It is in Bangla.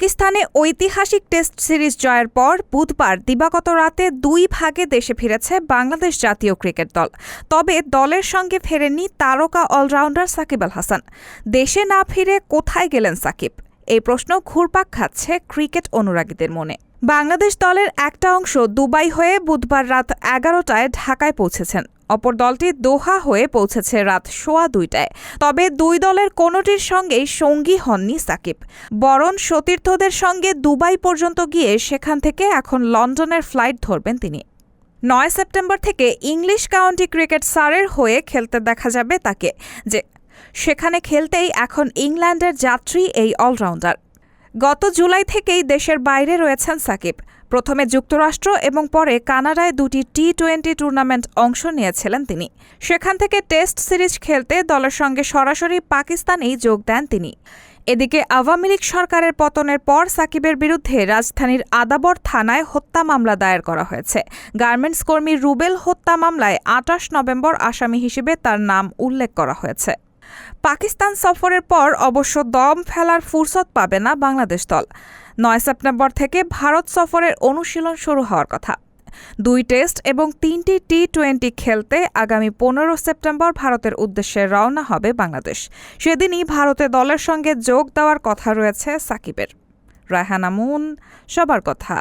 পাকিস্তানে ঐতিহাসিক টেস্ট সিরিজ জয়ের পর বুধবার দিবাগত রাতে ২ ভাগে দেশে ফিরেছে বাংলাদেশ জাতীয় ক্রিকেট দল। তবে দলের সঙ্গে ফেরেননি তারকা অলরাউন্ডার সাকিব আল হাসান। দেশে না ফিরে কোথায় গেলেন সাকিব? এই প্রশ্ন ঘুরপাক খাচ্ছে ক্রিকেট অনুরাগীদের মনে। বাংলাদেশ দলের একটা অংশ দুবাই হয়ে বুধবার রাত ১১টায় ঢাকায় পৌঁছেছেন। অপর দলটি দোহা হয়ে পৌঁছেছে রাত ২:১টায়। তবে দুই দলের কোনোটির সঙ্গেই সঙ্গী হননি সাকিব, বরং সতীর্থদের সঙ্গে দুবাই পর্যন্ত গিয়ে সেখান থেকে এখন লন্ডনের ফ্লাইট ধরবেন তিনি। ৯ সেপ্টেম্বর থেকে ইংলিশ কাউন্টি ক্রিকেট সারের হয়ে খেলতে দেখা যাবে তাকে, যে সেখানে খেলতেই এখন ইংল্যান্ডের যাত্রী এই অলরাউন্ডার। গত জুলাই থেকেই দেশের বাইরে রয়েছেন সাকিব। প্রথমে যুক্তরাষ্ট্র এবং পরে কানাডায় ২টি টি-২০ টুর্নামেন্ট অংশ নিয়েছিলেন তিনি। সেখান থেকে টেস্ট সিরিজ খেলতে দলের সঙ্গে সরাসরি পাকিস্তানেই যোগ দেন তিনি। এদিকে আওয়ামী লীগ সরকারের পতনের পর সাকিবের বিরুদ্ধে রাজধানীর আদাবর থানায় হত্যা মামলা দায়ের করা হয়েছে। গার্মেন্টস কর্মী রুবেল হত্যা মামলায় ২৮ নভেম্বর আসামি হিসেবে তার নাম উল্লেখ করা হয়েছে। পাকিস্তান সফরের পর অবশ্য দম ফেলার ফুরসত পাবে না বাংলাদেশ দল। ৯ সেপ্টেম্বর থেকে ভারত সফরের অনুশীলন শুরু হওয়ার কথা। ২ টেস্ট এবং ৩টি টি-২০ খেলতে আগামী ১৫ সেপ্টেম্বর ভারতের উদ্দেশ্যে রওনা হবে বাংলাদেশ। সেদিনই ভারতে দলের সঙ্গে যোগ দেওয়ার কথা রয়েছে সাকিবের। রায়হানা মুন, সবার কথা।